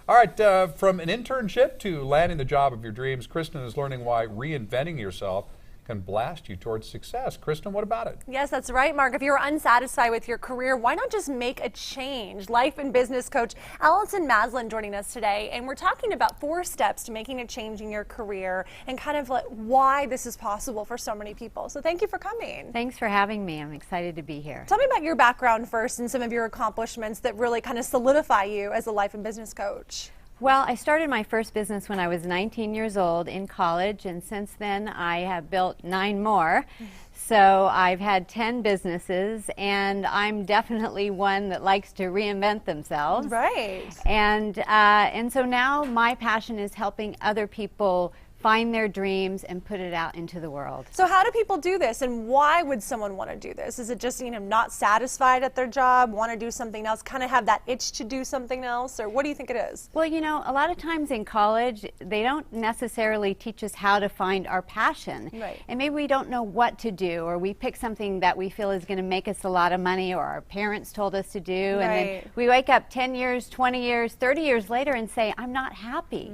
All right, from an internship to landing the job of your dreams, Kristen is learning why reinventing yourself can blast you towards success. Kristen, what about it? Yes, that's right, Mark. If you're unsatisfied with your career, why not just make a change? Life and business coach Allison Maslan joining us today, and we're talking about 4 steps to making a change in your career and kind of like why this is possible for so many people. So thank you for coming. Thanks for having me. I'm excited to be here. Tell me about your background first and some of your accomplishments that really kind of solidify you as a life and business coach. Well, I started my first business when I was 19 years old in college, and since then I have built 9 more. So I've had 10 businesses, and I'm definitely one that likes to reinvent themselves. Right. And so now my passion is helping other people find their dreams and put it out into the world. So how do people do this, and why would someone want to do this? Is it just, not satisfied at their job, want to do something else, kind of have that itch to do something else, or what do you think it is? Well, a lot of times in college, they don't necessarily teach us how to find our passion. Right. And maybe we don't know what to do, or we pick something that we feel is going to make us a lot of money, or our parents told us to do, and then we wake up 10 years, 20 years, 30 years later and say, I'm not happy.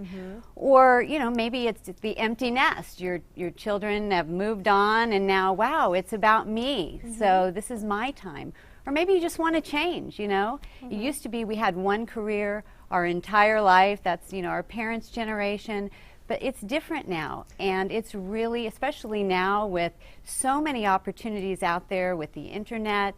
Or, maybe it's the empty nest. Your children have moved on, and now, wow, it's about me. So this is my time. Or maybe you just want to change, It used to be we had one career our entire life. That's, our parents' generation. But it's different now, and it's really, especially now with so many opportunities out there with the internet,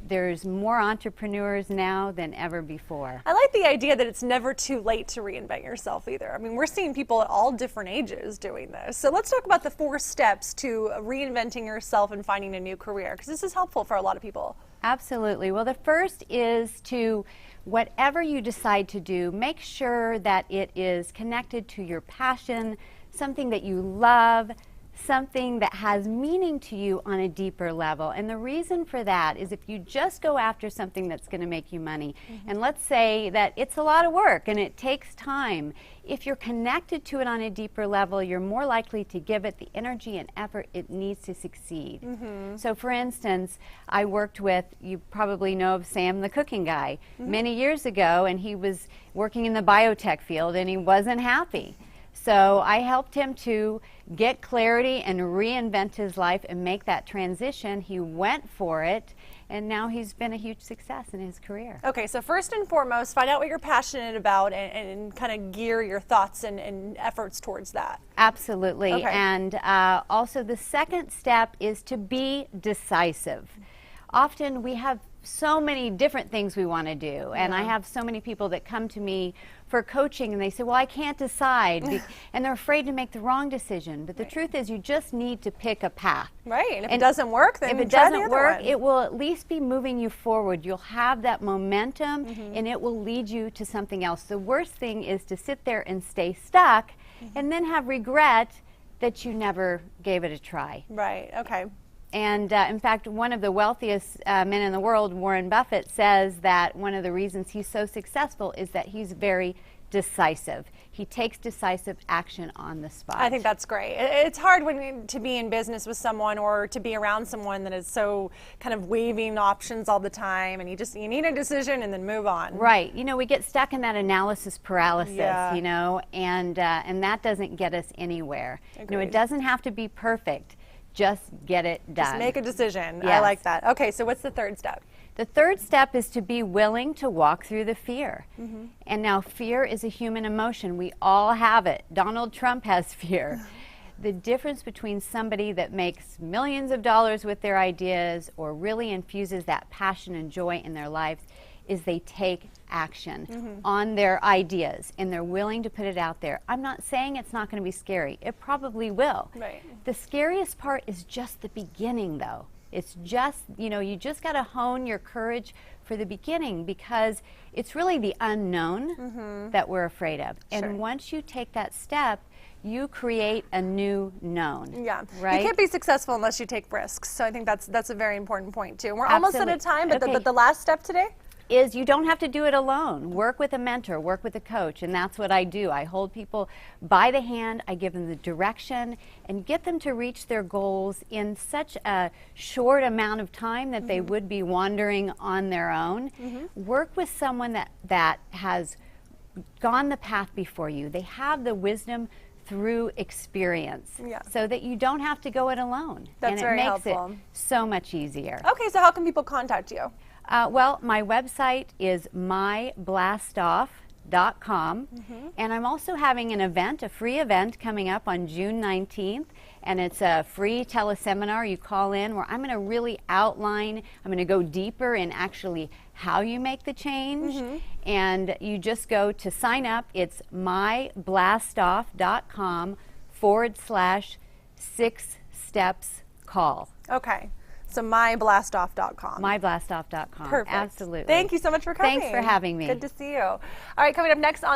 there's more entrepreneurs now than ever before. I like the idea that it's never too late to reinvent yourself either. I mean, we're seeing people at all different ages doing this. So let's talk about the 4 steps to reinventing yourself and finding a new career, because this is helpful for a lot of people. Absolutely. Well, the first is to, whatever you decide to do, make sure that it is connected to your passion, something that you love, something that has meaning to you on a deeper level. And the reason for that is if you just go after something that's going to make you money, and let's say that it's a lot of work and it takes time, if you're connected to it on a deeper level, you're more likely to give it the energy and effort it needs to succeed. So for instance, I worked with, you probably know of Sam the cooking guy, many years ago, and he was working in the biotech field and he wasn't happy. So I helped him to get clarity and reinvent his life and make that transition. He went for it, and now he's been a huge success in his career. Okay, so first and foremost, find out what you're passionate about and kind of gear your thoughts and efforts towards that. Absolutely. Okay. And also the second step is to be decisive. Often we have so many different things we want to do, and I have so many people that come to me for coaching and they say, well, I can't decide, and they're afraid to make the wrong decision. But the truth is, you just need to pick a path. Right, and if it doesn't work, then if it try the doesn't other work, one. it will at least be moving you forward. You'll have that momentum, and it will lead you to something else. The worst thing is to sit there and stay stuck and then have regret that you never gave it a try. Right, okay. And in fact, one of the wealthiest men in the world, Warren Buffett, says that one of the reasons he's so successful is that he's very decisive. He takes decisive action on the spot. I think that's great. It's hard to be in business with someone or to be around someone that is so kind of waving options all the time, and you need a decision and then move on. Right. We get stuck in that analysis paralysis, Yeah. and that doesn't get us anywhere. Agreed. It doesn't have to be perfect. Just get it done. Just make a decision. I Yes. like that. Okay, so what's the third step? The third step is to be willing to walk through the fear. And now fear is a human emotion. We all have it. Donald Trump has fear. The difference between somebody that makes millions of dollars with their ideas or really infuses that passion and joy in their lives is they take action on their ideas, and they're willing to put it out there. I'm not saying it's not going to be scary. It probably will. Right. The scariest part is just the beginning, though. It's just, you just got to hone your courage for the beginning, because it's really the unknown that we're afraid of. Sure. And once you take that step, you create a new known. Yeah, right? You can't be successful unless you take risks. So I think that's a very important point too. We're almost out of time, but, Okay. but the last step today? Is you don't have to do it alone. Work with a mentor, work with a coach, and that's what I do. I hold people by the hand, I give them the direction, and get them to reach their goals in such a short amount of time that they would be wandering on their own. Work with someone that has gone the path before you. They have the wisdom through experience, so that you don't have to go it alone. That's and it very makes helpful. it so much easier. Okay, so how can people contact you? Well, my website is myblastoff.com, and I'm also having an event, a free event coming up on June 19th, and it's a free teleseminar you call in where I'm going to really outline, I'm going to go deeper in actually how you make the change, and you just go to sign up. It's myblastoff.com/6-steps-call. Okay, so myblastoff.com. Myblastoff.com. Perfect. Absolutely. Thank you so much for coming. Thanks for having me. Good to see you. All right, coming up next on